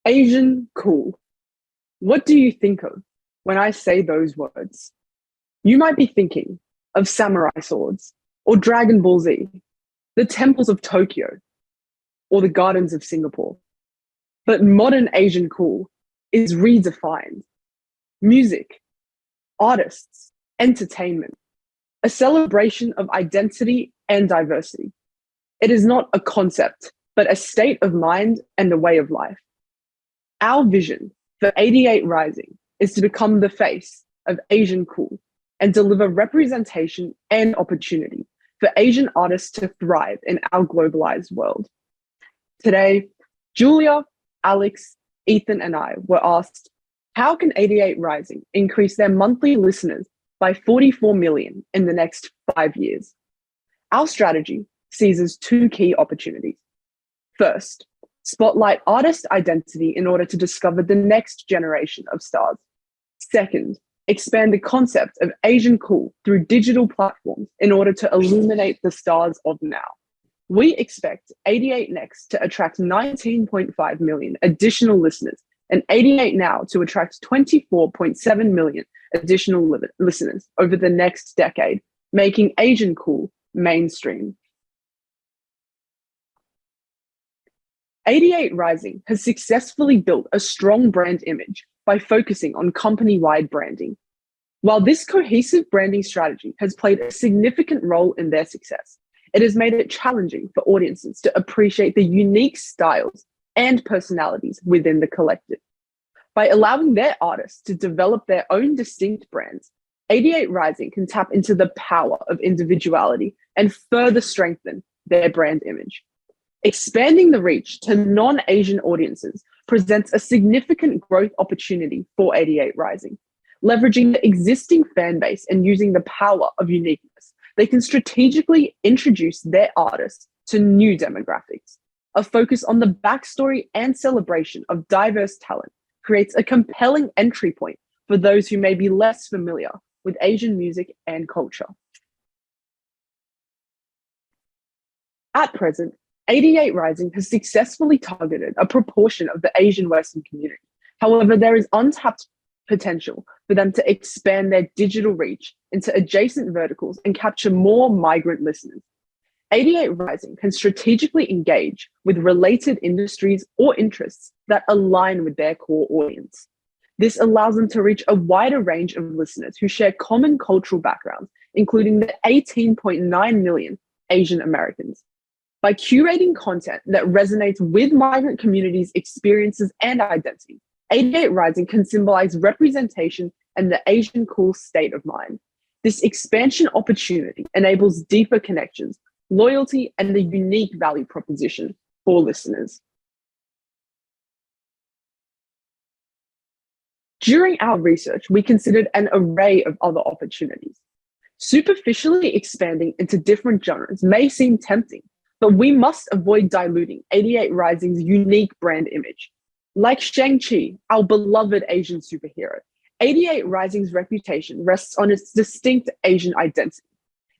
Asian cool. What do you think of when I say those words? You might be thinking of samurai swords, or Dragon Ball Z, the temples of Tokyo, or the gardens of Singapore. But modern Asian cool is redefined. Music, artists, entertainment, a celebration of identity and diversity. It is not a concept, but a state of mind and a way of life. Our vision for 88 Rising is to become the face of Asian cool and deliver representation and opportunity for Asian artists to thrive in our globalized world. Today, Julia, Alex, Ethan, and I were asked, how can 88 Rising increase their monthly listeners by 44 million in the next 5 years? Our strategy seizes two key opportunities. First, spotlight artist identity in order to discover the next generation of stars. Second, expand the concept of Asian cool through digital platforms in order to illuminate the stars of now. We expect 88 Next to attract 19.5 million additional listeners and 88 Now to attract 24.7 million additional listeners over the next decade, making Asian cool mainstream. 88 Rising has successfully built a strong brand image by focusing on company-wide branding. While this cohesive branding strategy has played a significant role in their success, it has made it challenging for audiences to appreciate the unique styles and personalities within the collective. By allowing their artists to develop their own distinct brands, 88 Rising can tap into the power of individuality and further strengthen their brand image. Expanding the reach to non-Asian audiences presents a significant growth opportunity for 88 Rising. Leveraging the existing fan base and using the power of uniqueness, they can strategically introduce their artists to new demographics. A focus on the backstory and celebration of diverse talent creates a compelling entry point for those who may be less familiar with Asian music and culture. At present, 88 Rising has successfully targeted a proportion of the Asian Western community. However, there is untapped potential for them to expand their digital reach into adjacent verticals and capture more migrant listeners. 88 Rising can strategically engage with related industries or interests that align with their core audience. This allows them to reach a wider range of listeners who share common cultural backgrounds, including the 18.9 million Asian Americans. By curating content that resonates with migrant communities' experiences and identity, 88 Rising can symbolize representation and the Asian cool state of mind. This expansion opportunity enables deeper connections, loyalty, and a unique value proposition for listeners. During our research, we considered an array of other opportunities. Superficially expanding into different genres may seem tempting, but we must avoid diluting 88 Rising's unique brand image. Like Shang-Chi, our beloved Asian superhero, 88 Rising's reputation rests on its distinct Asian identity.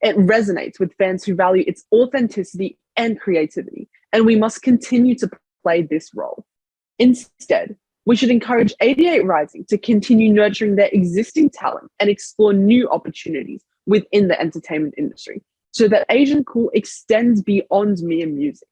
It resonates with fans who value its authenticity and creativity, and we must continue to play this role. Instead, we should encourage 88 Rising to continue nurturing their existing talent and explore new opportunities within the entertainment industry, so that Asian cool extends beyond mere music.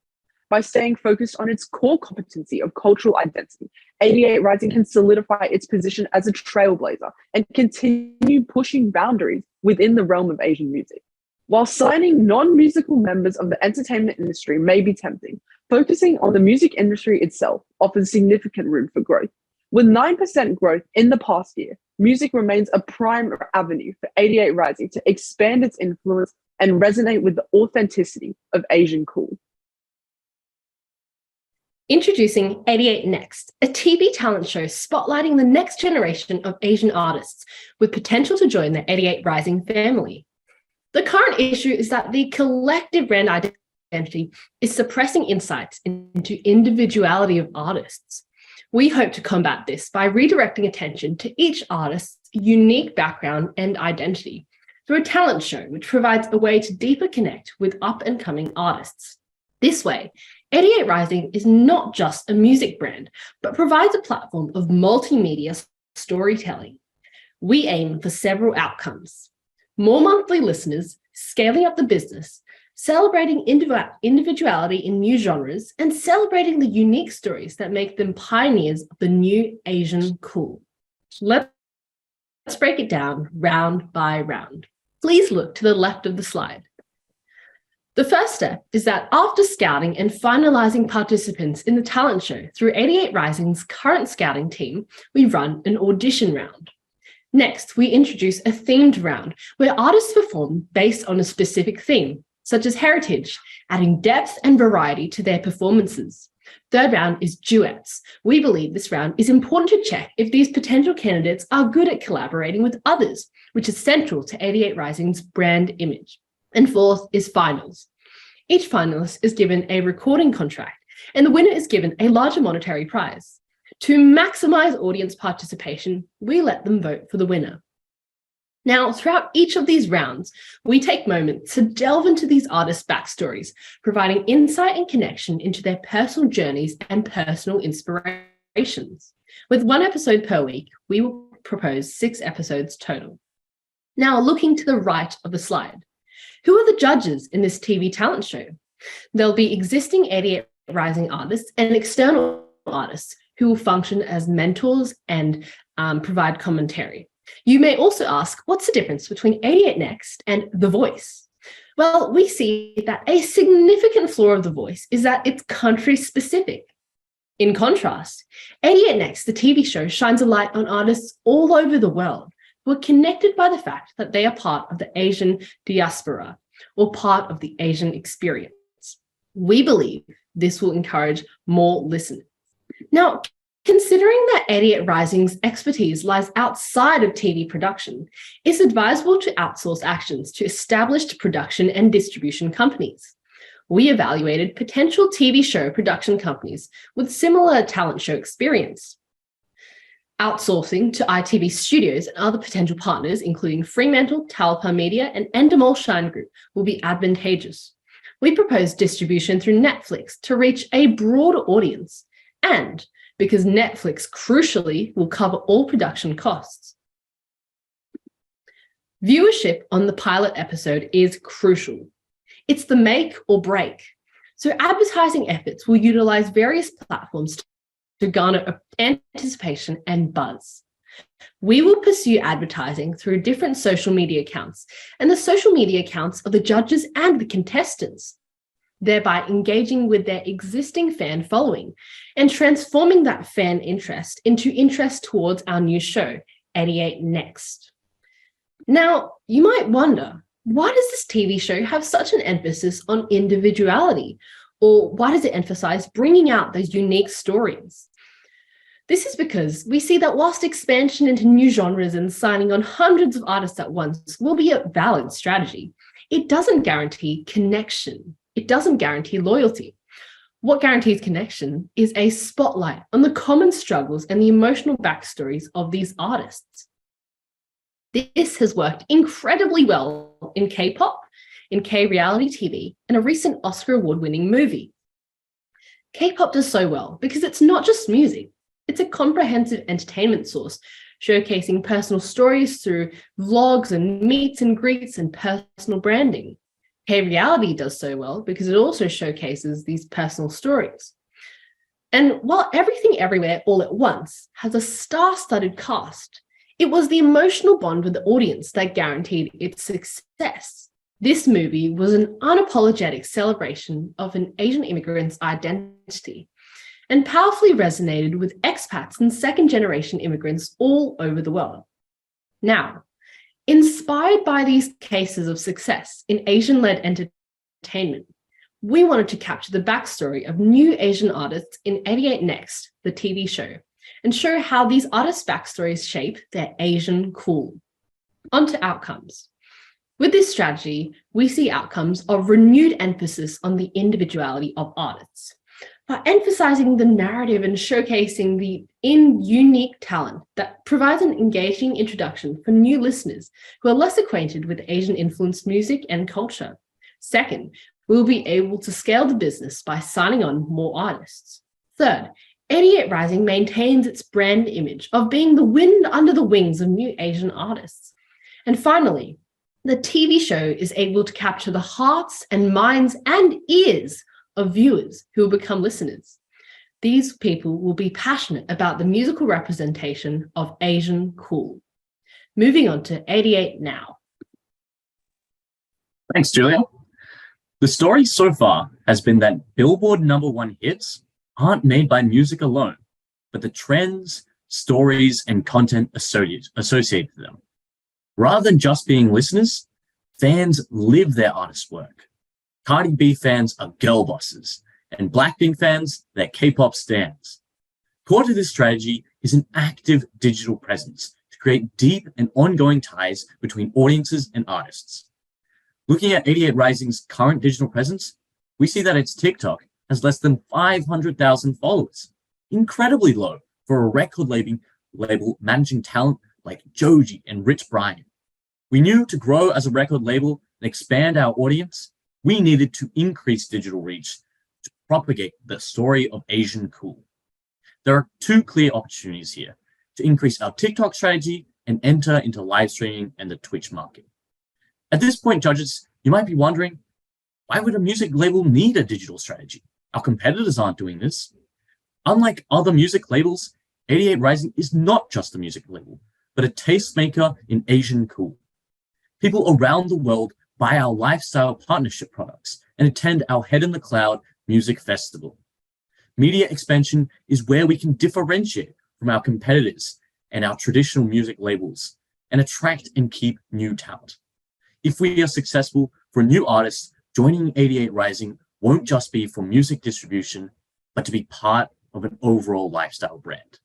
By staying focused on its core competency of cultural identity, 88 Rising can solidify its position as a trailblazer and continue pushing boundaries within the realm of Asian music. While signing non-musical members of the entertainment industry may be tempting, focusing on the music industry itself offers significant room for growth. With 9% growth in the past year, music remains a prime avenue for 88 Rising to expand its influence and resonate with the authenticity of Asian cool. Introducing 88 Next, a TV talent show spotlighting the next generation of Asian artists with potential to join the 88 Rising family. The current issue is that the collective brand identity is suppressing insights into individuality of artists. We hope to combat this by redirecting attention to each artist's unique background and identity through a talent show, which provides a way to deeper connect with up-and-coming artists. This way, 88 Rising is not just a music brand, but provides a platform of multimedia storytelling. We aim for several outcomes: more monthly listeners, scaling up the business, celebrating individuality in new genres, and celebrating the unique stories that make them pioneers of the new Asian cool. Let's break it down round by round. Please look to the left of the slide. The first step is that after scouting and finalising participants in the talent show through 88 Rising's current scouting team, we run an audition round. Next, we introduce a themed round where artists perform based on a specific theme, such as heritage, adding depth and variety to their performances. Third round is duets. We believe this round is important to check if these potential candidates are good at collaborating with others, which is central to 88 Rising's brand image. And fourth is finals. Each finalist is given a recording contract, and the winner is given a larger monetary prize. To maximize audience participation, we let them vote for the winner. Now, throughout each of these rounds, we take moments to delve into these artists' backstories, providing insight and connection into their personal journeys and personal inspirations. With one episode per week, we will propose 6 episodes total. Now, looking to the right of the slide, who are the judges in this TV talent show? There'll be existing 88 Rising artists and external artists who will function as mentors and provide commentary. You may also ask, what's the difference between 88 Next and The Voice? Well, we see that a significant flaw of The Voice is that it's country specific. In contrast, 88 Next, the TV show, shines a light on artists all over the world who are connected by the fact that they are part of the Asian diaspora or part of the Asian experience. We believe this will encourage more listeners. Now, considering that 88 Rising's expertise lies outside of TV production, it's advisable to outsource actions to established production and distribution companies. We evaluated potential TV show production companies with similar talent show experience. Outsourcing to ITV Studios and other potential partners, including Fremantle, Talpa Media, and Endemol Shine Group, will be advantageous. We propose distribution through Netflix to reach a broader audience, and because Netflix, crucially, will cover all production costs. Viewership on the pilot episode is crucial. It's the make or break. So advertising efforts will utilize various platforms to garner anticipation and buzz. We will pursue advertising through different social media accounts and the social media accounts of the judges and the contestants, thereby engaging with their existing fan following and transforming that fan interest into interest towards our new show, 88 Next. Now, you might wonder, why does this TV show have such an emphasis on individuality? Or why does it emphasize bringing out those unique stories? This is because we see that whilst expansion into new genres and signing on hundreds of artists at once will be a valid strategy, it doesn't guarantee connection. It doesn't guarantee loyalty. What guarantees connection is a spotlight on the common struggles and the emotional backstories of these artists. This has worked incredibly well in K-pop, in K-reality TV, and a recent Oscar award-winning movie. K-pop does so well because it's not just music. It's a comprehensive entertainment source, showcasing personal stories through vlogs and meets and greets and personal branding. K-reality does so well because it also showcases these personal stories. And while Everything Everywhere All at Once has a star-studded cast, it was the emotional bond with the audience that guaranteed its success. This movie was an unapologetic celebration of an Asian immigrant's identity and powerfully resonated with expats and second-generation immigrants all over the world. Now, inspired by these cases of success in Asian-led entertainment, we wanted to capture the backstory of new Asian artists in 88 Next, the TV show, and show how these artists' backstories shape their Asian cool. On to outcomes. With this strategy, we see outcomes of renewed emphasis on the individuality of artists. By emphasizing the narrative and showcasing the unique talent that provides an engaging introduction for new listeners who are less acquainted with Asian-influenced music and culture. Second, we'll be able to scale the business by signing on more artists. Third, 88 Rising maintains its brand image of being the wind under the wings of new Asian artists. And finally, the TV show is able to capture the hearts and minds and ears of viewers who will become listeners. These people will be passionate about the musical representation of Asian cool. Moving on to 88 Now. Thanks, Julia. The story so far has been that Billboard #1 hits aren't made by music alone, but the trends, stories, and content associated with them. Rather than just being listeners, fans live their artist's work. Cardi B fans are girl bosses, and Blackpink fans, they're K-pop stans. Core to this strategy is an active digital presence to create deep and ongoing ties between audiences and artists. Looking at 88 Rising's current digital presence, we see that its TikTok has less than 500,000 followers, incredibly low for a record label managing talent like Joji and Rich Brian. We knew to grow as a record label and expand our audience, we needed to increase digital reach to propagate the story of Asian cool. There are two clear opportunities here to increase our TikTok strategy and enter into live streaming and the Twitch market. At this point, judges, you might be wondering, why would a music label need a digital strategy? Our competitors aren't doing this. Unlike other music labels, 88 Rising is not just a music label, but a tastemaker in Asian cool. People around the world buy our lifestyle partnership products and attend our Head in the Cloud music festival. Media expansion is where we can differentiate from our competitors and our traditional music labels and attract and keep new talent. If we are successful for a new artist, joining 88 Rising won't just be for music distribution, but to be part of an overall lifestyle brand.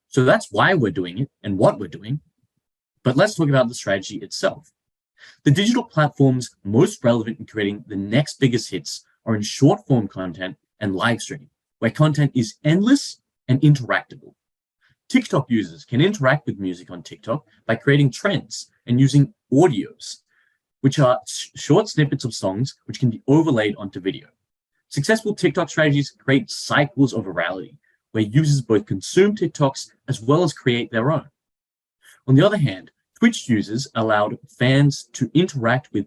So that's why we're doing it and what we're doing. But let's talk about the strategy itself. The digital platforms most relevant in creating the next biggest hits are in short form content and live streaming, where content is endless and interactable. TikTok users can interact with music on TikTok by creating trends and using audios, which are short snippets of songs which can be overlaid onto video. Successful TikTok strategies create cycles of virality, where users both consume TikToks as well as create their own. On the other hand, Twitch users allowed fans to interact with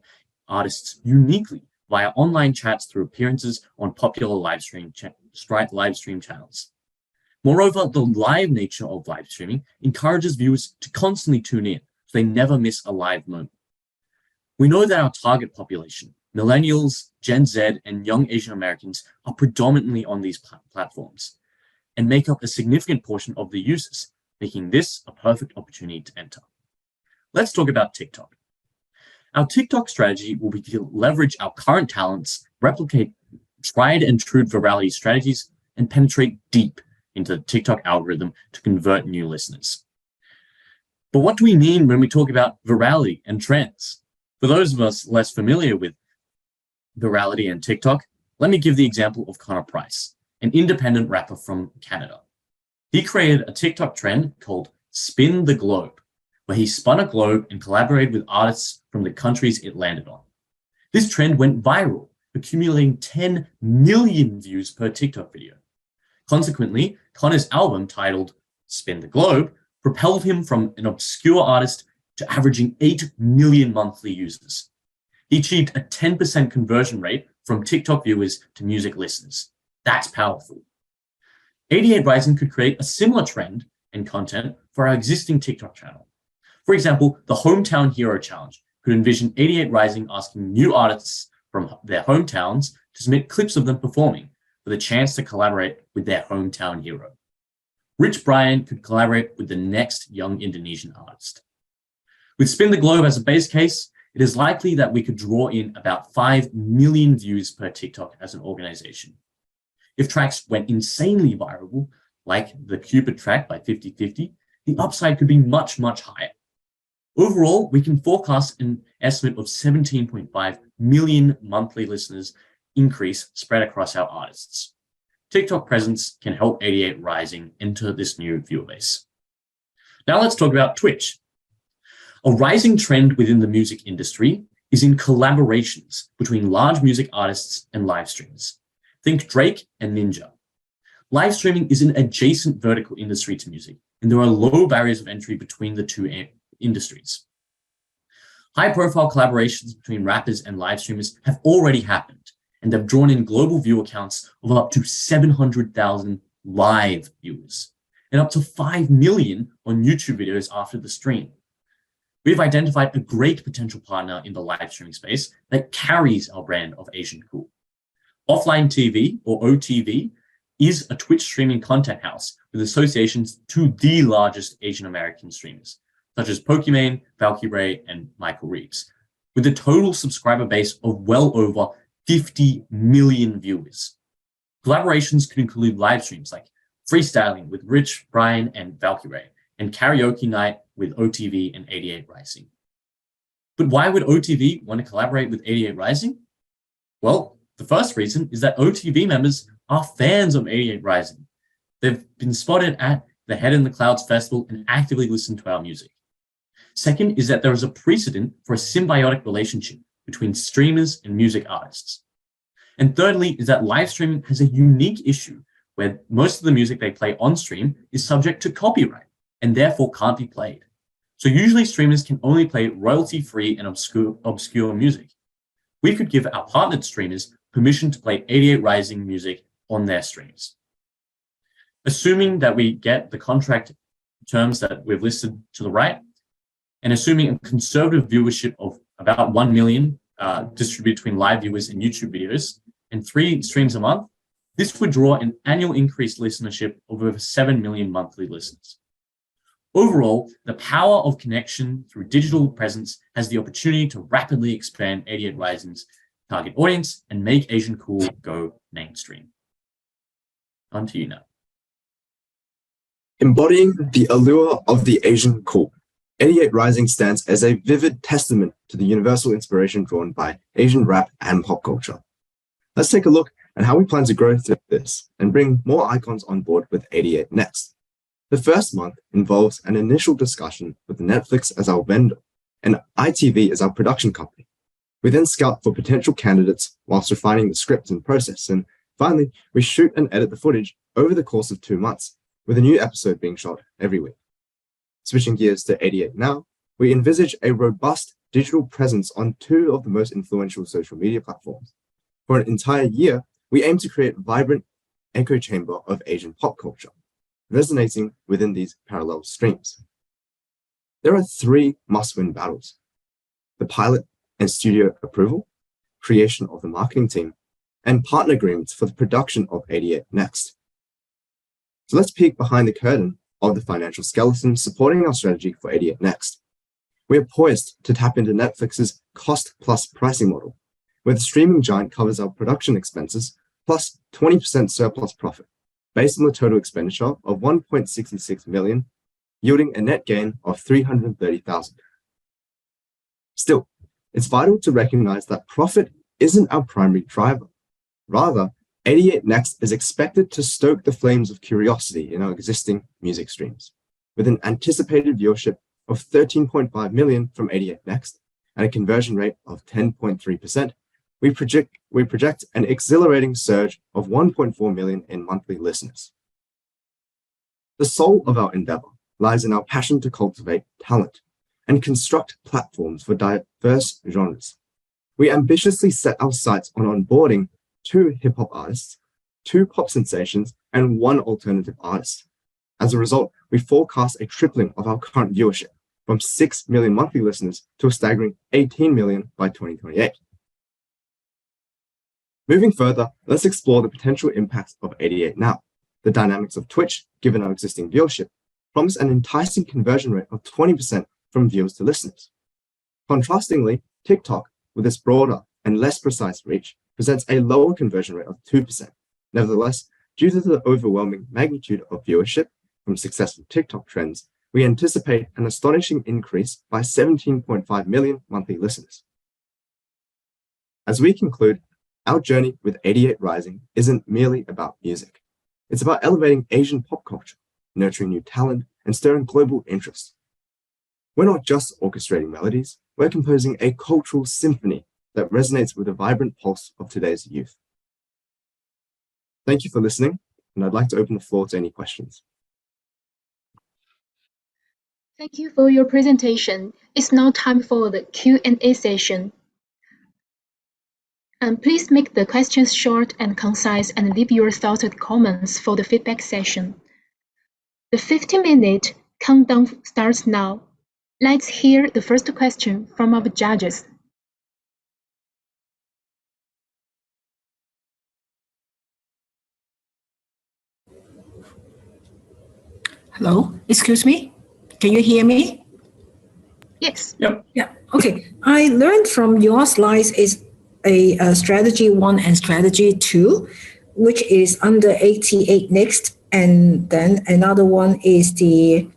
artists uniquely via online chats through appearances on popular live stream channels. Moreover, the live nature of live streaming encourages viewers to constantly tune in, so they never miss a live moment. We know that our target population, millennials, Gen Z, and young Asian Americans, are predominantly on these platforms and make up a significant portion of the users, making this a perfect opportunity to enter. Let's talk about TikTok. Our TikTok strategy will be to leverage our current talents, replicate tried and true virality strategies, and penetrate deep into the TikTok algorithm to convert new listeners. But what do we mean when we talk about virality and trends? For those of us less familiar with virality and TikTok, let me give the example of Connor Price, an independent rapper from Canada. He created a TikTok trend called Spin the Globe, where he spun a globe and collaborated with artists from the countries it landed on. This trend went viral, accumulating 10 million views per TikTok video. Consequently, Connor's album titled Spin the Globe propelled him from an obscure artist to averaging 8 million monthly users. He achieved a 10% conversion rate from TikTok viewers to music listeners. That's powerful. 88 Rising could create a similar trend and content for our existing TikTok channel. For example, the Hometown Hero Challenge could envision 88 Rising asking new artists from their hometowns to submit clips of them performing with a chance to collaborate with their hometown hero. Rich Brian could collaborate with the next young Indonesian artist. With Spin the Globe as a base case, it is likely that we could draw in about 5 million views per TikTok as an organization. If tracks went insanely viral, like the Cupid track by 50/50, the upside could be much, much higher. Overall, we can forecast an estimate of 17.5 million monthly listeners increase spread across our artists. TikTok presence can help 88 Rising enter this new viewer base. Now let's talk about Twitch. A rising trend within the music industry is in collaborations between large music artists and live streamers. Think Drake and Ninja. Live streaming is an adjacent vertical industry to music, and there are low barriers of entry between the two industries. High-profile collaborations between rappers and live streamers have already happened, and have drawn in global viewer counts of up to 700,000 live viewers, and up to 5 million on YouTube videos after the stream. We've identified a great potential partner in the live streaming space that carries our brand of Asian Cool. Offline TV, or OTV, is a Twitch streaming content house with associations to the largest Asian American streamers, such as Pokimane, Valkyrie, and Michael Reeves, with a total subscriber base of well over 50 million viewers. Collaborations could include live streams like freestyling with Rich, Brian, and Valkyrie, and karaoke night with OTV and 88 Rising. But why would OTV want to collaborate with 88 Rising? Well, the first reason is that OTV members are fans of 88 Rising. They've been spotted at the Head in the Clouds Festival and actively listen to our music. Second is that there is a precedent for a symbiotic relationship between streamers and music artists. And thirdly is that live streaming has a unique issue where most of the music they play on stream is subject to copyright and therefore can't be played. So usually streamers can only play royalty-free and obscure music. We could give our partnered streamers permission to play 88 Rising music on their streams. Assuming that we get the contract terms that we've listed to the right, and assuming a conservative viewership of about 1 million distributed between live viewers and YouTube videos, and 3 streams a month, this would draw an annual increased listenership of over 7 million monthly listeners. Overall, the power of connection through digital presence has the opportunity to rapidly expand 88 Rising's target audience and make Asian Cool go mainstream. On to you now. Embodying the allure of the Asian Cool, 88 Rising stands as a vivid testament to the universal inspiration drawn by Asian rap and pop culture. Let's take a look at how we plan to grow through this and bring more icons on board with 88 Next. The first month involves an initial discussion with Netflix as our vendor and ITV as our production company. We then scout for potential candidates whilst refining the script and process, and finally, we shoot and edit the footage over the course of 2 months, with a new episode being shot every week. Switching gears to 88 Now, we envisage a robust digital presence on 2 of the most influential social media platforms. For an entire year, we aim to create a vibrant echo chamber of Asian pop culture, resonating within these parallel streams. There are 3 must-win battles: the pilot and studio approval, creation of the marketing team, and partner agreements for the production of 88 Next. So let's peek behind the curtain of the financial skeleton supporting our strategy for 88 Next. We are poised to tap into Netflix's cost-plus pricing model, where the streaming giant covers our production expenses plus 20% surplus profit, based on the total expenditure of $1.66 million, yielding a net gain of $330,000. Still, it's vital to recognize that profit isn't our primary driver. Rather, 88 Next is expected to stoke the flames of curiosity in our existing music streams. With an anticipated viewership of 13.5 million from 88 Next and a conversion rate of 10.3%, we project an exhilarating surge of 1.4 million in monthly listeners. The soul of our endeavor lies in our passion to cultivate talent and construct platforms for diverse genres. We ambitiously set our sights on onboarding 2 hip-hop artists, 2 pop sensations, and 1 alternative artist. As a result, we forecast a tripling of our current viewership from 6 million monthly listeners to a staggering 18 million by 2028. Moving further, let's explore the potential impacts of 88 Now. The dynamics of Twitch, given our existing viewership, promise an enticing conversion rate of 20% from viewers to listeners. Contrastingly, TikTok, with its broader and less precise reach, presents a lower conversion rate of 2%. Nevertheless, due to the overwhelming magnitude of viewership from successful TikTok trends, we anticipate an astonishing increase by 17.5 million monthly listeners. As we conclude, our journey with 88 Rising isn't merely about music. It's about elevating Asian pop culture, nurturing new talent, and stirring global interest. We're not just orchestrating melodies, we're composing a cultural symphony that resonates with the vibrant pulse of today's youth. Thank you for listening, and I'd like to open the floor to any questions. Thank you for your presentation. It's now time for the Q&A session. Please make the questions short and concise and leave your thoughts and comments for the feedback session. The 15-minute countdown starts now. Let's hear the first question from our judges. Hello, excuse me. Can you hear me? Yes. Yep. Yeah. Okay. I learned from your slides is a strategy 1 and strategy 2, which is under 88 next, and then another one is the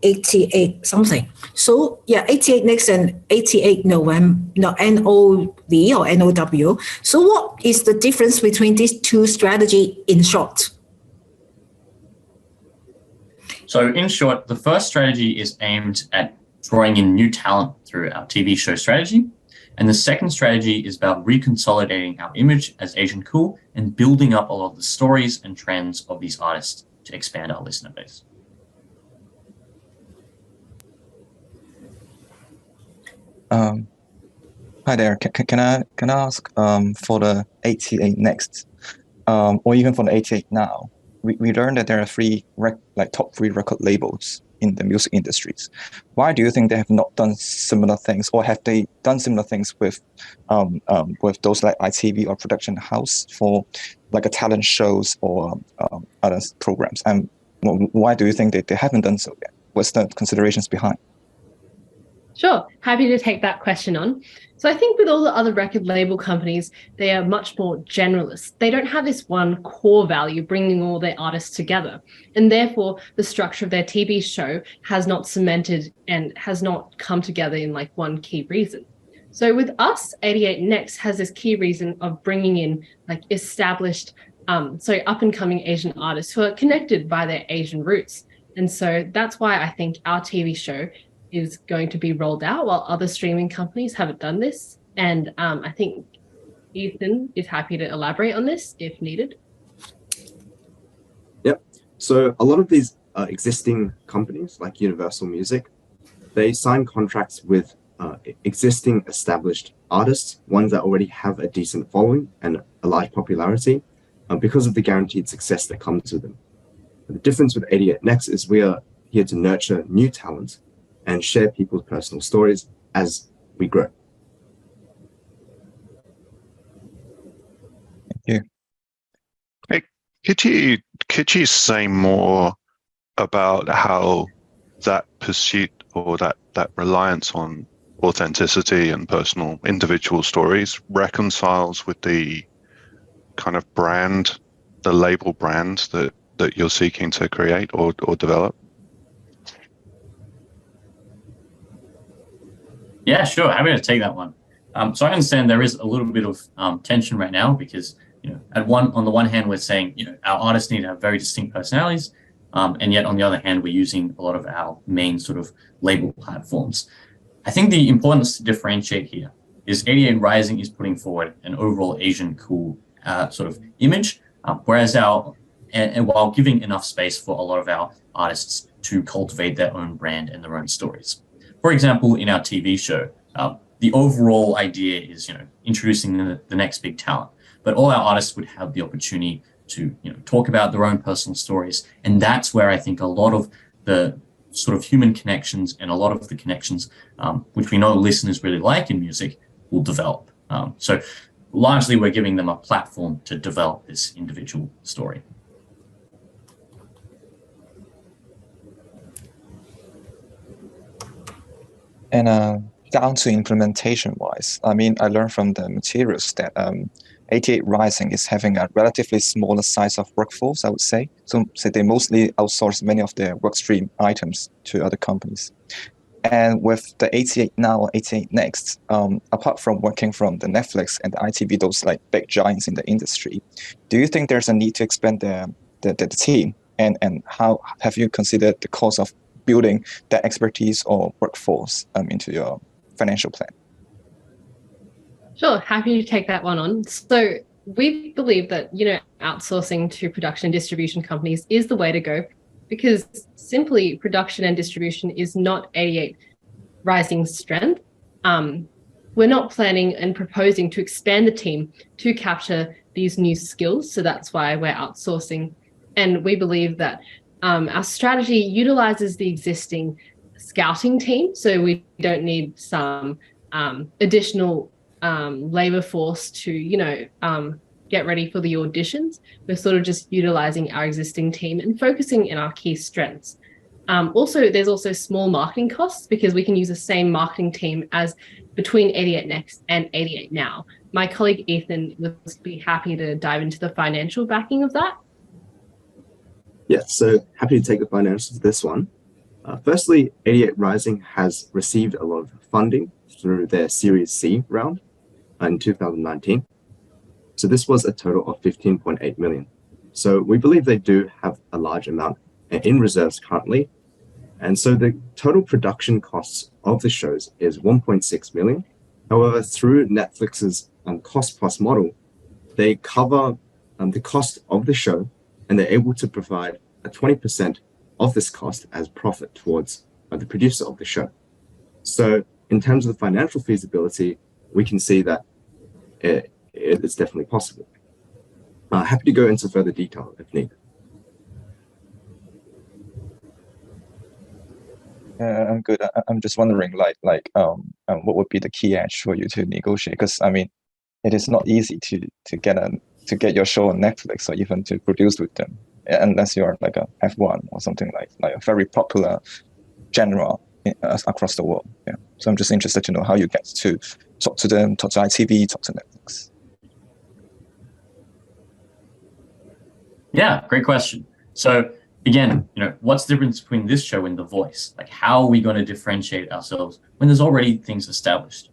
88 something. So yeah, 88 next and 88 November, no, NOV or NOW. So what is the difference between these two strategies in short? So in short, the first strategy is aimed at drawing in new talent through our TV show strategy. And the second strategy is about reconsolidating our image as Asian cool and building up a lot of the stories and trends of these artists to expand our listener base. Hi there. Can I ask for the 88 next, or even for the 88 now? We learned that there are top 3 record labels in the music industries. Why do you think they have not done similar things, or have they done similar things with those like ITV or production house for like a talent shows or other programs? And why do you think they haven't done so yet? What's the considerations behind? Sure, happy to take that question on. So I think with all the other record label companies, they are much more generalist. They don't have this one core value bringing all their artists together. And therefore, the structure of their TV show has not cemented and has not come together in like one key reason. So with us, 88 Next has this key reason of bringing in like established, up and coming Asian artists who are connected by their Asian roots. And so that's why I think our TV show is going to be rolled out while other streaming companies haven't done this. And I think Ethan is happy to elaborate on this if needed. Yep. So a lot of these existing companies like Universal Music, they sign contracts with existing established artists, ones that already have a decent following and a large popularity because of the guaranteed success that comes with them. The difference with 88 Next is we are here to nurture new talent and share people's personal stories as we grow. Thank you. Hey, could you say more about how that pursuit or that reliance on authenticity and personal individual stories reconciles with the kind of brand, the label brand that you're seeking to create or develop? Yeah, sure. Happy to take that one. So I understand there is a little bit of tension right now because, on the one hand, we're saying, our artists need to have very distinct personalities. And yet on the other hand, we're using a lot of our main sort of label platforms. I think the importance to differentiate here is 88 Rising is putting forward an overall Asian cool sort of image, whereas while giving enough space for a lot of our artists to cultivate their own brand and their own stories. For example, in our TV show, the overall idea is, introducing the next big talent, but all our artists would have the opportunity to, talk about their own personal stories. And that's where I think a lot of the sort of human connections and a lot of the connections, which we know listeners really like in music, will develop. So largely we're giving them a platform to develop this individual story. And down to implementation wise, I mean, I learned from the materials that 88 Rising is having a relatively smaller size of workforce, I would say. So they mostly outsource many of their workstream items to other companies. And with the 88 now or 88 Next, apart from working from the Netflix and the ITV, those like big giants in the industry, do you think there's a need to expand the team? And how have you considered the cost of building that expertise or workforce into your financial plan? Sure, happy to take that one on. So we believe that, outsourcing to production and distribution companies is the way to go, because simply production and distribution is not 88 Rising's strength. We're not planning and proposing to expand the team to capture these new skills. So that's why we're outsourcing. And we believe that our strategy utilizes the existing scouting team. So we don't need some additional labor force to, get ready for the auditions. We're sort of just utilizing our existing team and focusing in our key strengths. There's also small marketing costs, because we can use the same marketing team as between 88 Next and 88 Now. My colleague Ethan would be happy to dive into the financial backing of that. Yeah, so happy to take the financials of this one. Firstly, 88 Rising has received a lot of funding through their Series C round in 2019. So this was a total of 15.8 million. So we believe they do have a large amount in reserves currently. And so the total production costs of the shows is 1.6 million. However, through Netflix's cost plus model, they cover the cost of the show, and they're able to provide a 20% of this cost as profit towards the producer of the show. So in terms of the financial feasibility, we can see that it's definitely possible. Happy to go into further detail if needed. I'm good. I'm just wondering, what would be the key edge for you to negotiate? Because I mean, it is not easy to get your show on Netflix or even to produce with them, unless you're like a F1 or something like a very popular genre across the world. Yeah. So I'm just interested to know how you get to talk to them, talk to ITV, talk to Netflix. Yeah, great question. So again, what's the difference between this show and The Voice? Like, how are we going to differentiate ourselves when there's already things established?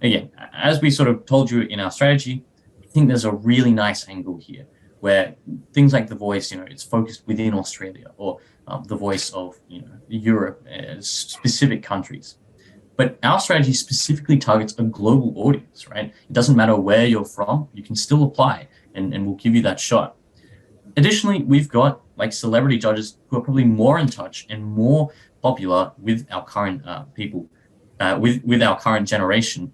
Again, as we sort of told you in our strategy, I think there's a really nice angle here where things like The Voice, it's focused within Australia, or The Voice of, Europe, specific countries. But our strategy specifically targets a global audience, right? It doesn't matter where you're from, you can still apply, and we'll give you that shot. Additionally, we've got celebrity judges who are probably more in touch and more popular with our current people, with our current generation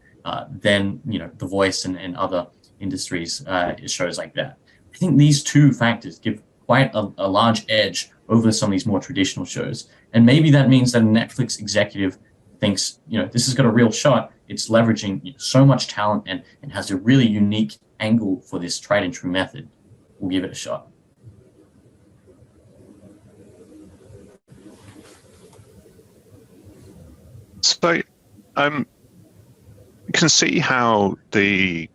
than The Voice and other industries shows like that. I think these two factors give quite a large edge over some of these more traditional shows, and maybe that means that a Netflix executive thinks this has got a real shot. It's leveraging so much talent and has a really unique angle for this tried and true method. We'll give it a shot. So, you can see how the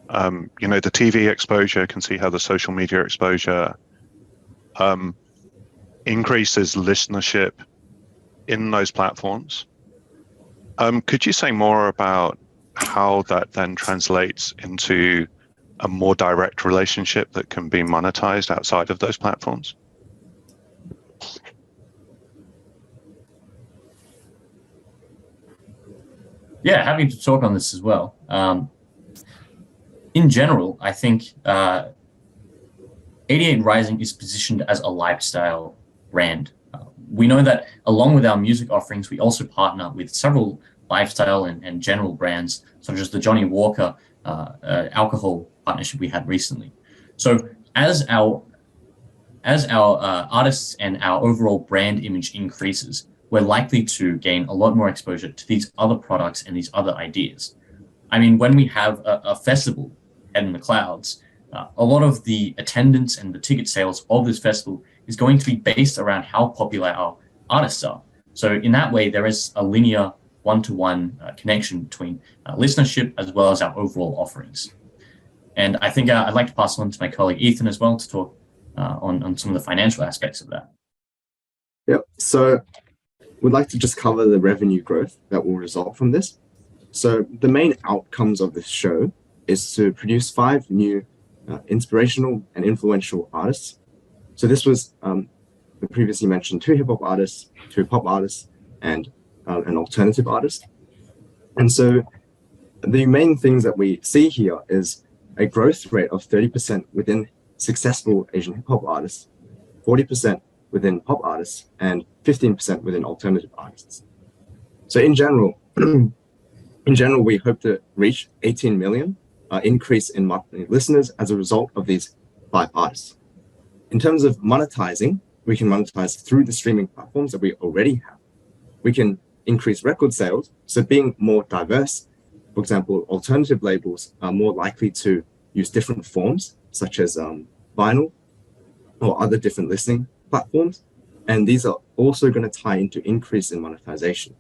TV exposure, can see how the social media exposure increases listenership in those platforms. Could you say more about how that then translates into a more direct relationship that can be monetized outside of those platforms? Yeah, happy to talk on this as well. In general, I think 88 Rising is positioned as a lifestyle brand. We know that along with our music offerings, we also partner with several lifestyle and general brands, such as the Johnny Walker alcohol partnership we had recently. So as our artists and our overall brand image increases, we're likely to gain a lot more exposure to these other products and these other ideas. I mean, when we have a festival Head in the Clouds, a lot of the attendance and the ticket sales of this festival is going to be based around how popular our artists are. So in that way, there is a linear one-to-one connection between listenership as well as our overall offerings. And I think I'd like to pass on to my colleague Ethan as well to talk on some of the financial aspects of that. Yep. So we'd like to just cover the revenue growth that will result from this. So the main outcomes of this show is to produce 5 new inspirational and influential artists. So this was the previously mentioned 2 hip-hop artists, 2 pop artists, and an alternative artist. And so the main things that we see here is a growth rate of 30% within successful Asian hip hop artists, 40% within pop artists, and 15% within alternative artists. So in general, we hope to reach 18 million increase in monthly listeners as a result of these 5 artists. In terms of monetizing, we can monetize through the streaming platforms that we already have. We can increase record sales, so being more diverse. For example, alternative labels are more likely to use different forms, such as vinyl or other different listening platforms. And these are also going to tie into increase in monetization.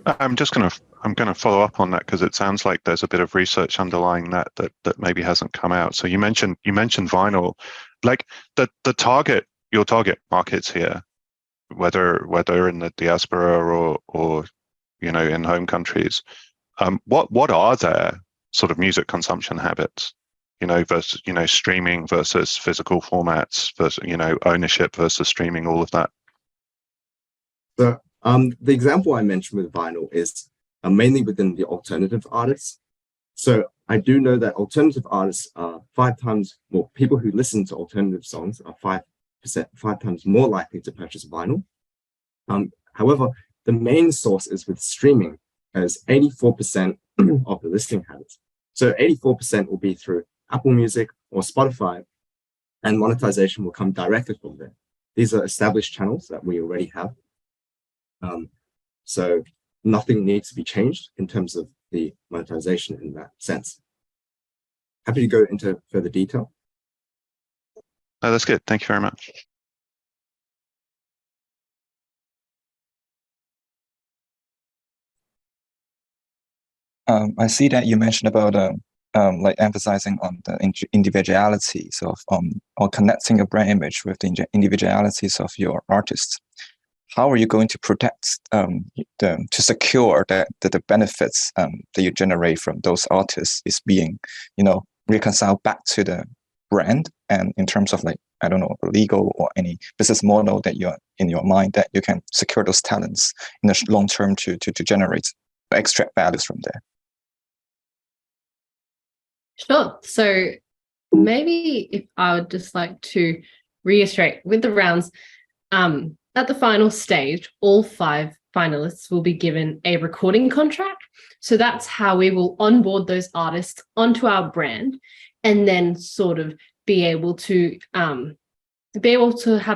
I'm going to follow up on that because it sounds like there's a bit of research underlying that maybe hasn't come out. So you mentioned vinyl, like your target markets here, whether in the diaspora or in home countries. What are their sort of music consumption habits? Versus streaming versus physical formats versus ownership versus streaming, all of that. So the example I mentioned with vinyl is mainly within the alternative artists. So I do know that alternative artists are 5 times more, people who listen to alternative songs are 5 times more likely to purchase vinyl. However, the main source is with streaming, as 84% of the listening habits. So 84% will be through Apple Music or Spotify, and monetization will come directly from there. These are established channels that we already have. So nothing needs to be changed in terms of the monetization in that sense. Happy to go into further detail. Oh, that's good. Thank you very much. I see that you mentioned about like emphasizing on the individualities of or connecting your brand image with the individualities of your artists. How are you going to protect to secure that the benefits that you generate from those artists is being reconciled back to the brand, and in terms of like, I don't know, legal or any business model that you're in your mind that you can secure those talents in the long term to generate extract values from there? Sure. So maybe if I would just like to reiterate with the rounds, at the final stage, all 5 finalists will be given a recording contract. So that's how we will onboard those artists onto our brand, and then sort of be able to have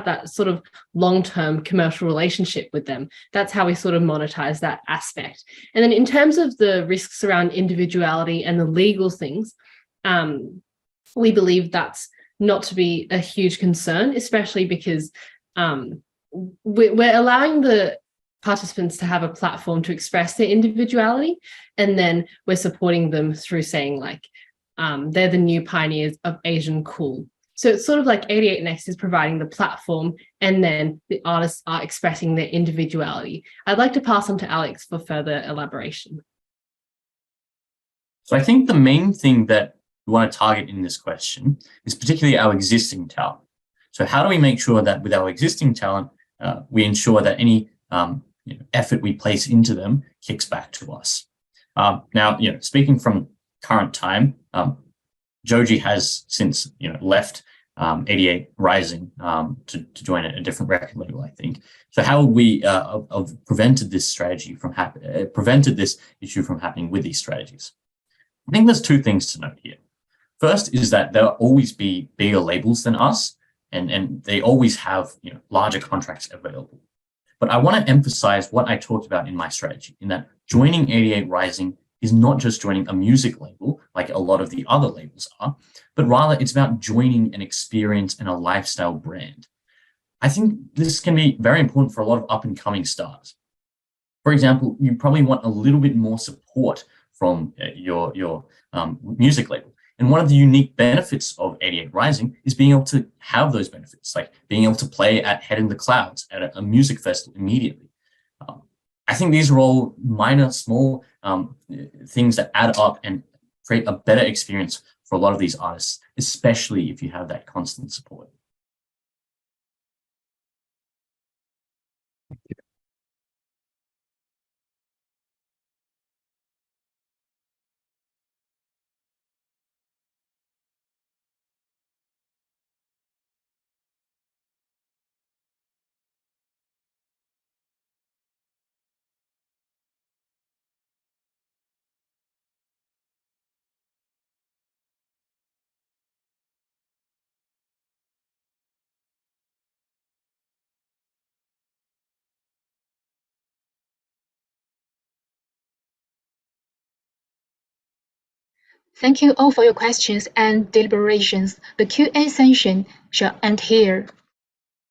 that sort of long-term commercial relationship with them. That's how we sort of monetize that aspect. And then in terms of the risks around individuality and the legal things, we believe that's not to be a huge concern, especially because we're allowing the participants to have a platform to express their individuality, and then we're supporting them through saying like they're the new pioneers of Asian cool. So it's sort of like 88 Next is providing the platform, and then the artists are expressing their individuality. I'd like to pass on to Alex for further elaboration. So I think the main thing that we want to target in this question is particularly our existing talent. So how do we make sure that with our existing talent, we ensure that any effort we place into them kicks back to us? Now, speaking from current time, Joji has since left 88 Rising to join a different record label, I think. So how would we have prevented this issue from happening with these strategies? I think there's 2 things to note here. First is that there'll always be bigger labels than us, and they always have larger contracts available. But I want to emphasize what I talked about in my strategy, in that joining 88 Rising is not just joining a music label like a lot of the other labels are, but rather it's about joining an experience and a lifestyle brand. I think this can be very important for a lot of up-and-coming stars. For example, you probably want a little bit more support from your music label. And one of the unique benefits of 88 Rising is being able to have those benefits, like being able to play at Head in the Clouds at a music festival immediately. I think these are all minor, small things that add up and create a better experience for a lot of these artists, especially if you have that constant support. Thank you all for your questions and deliberations. The Q&A session shall end here.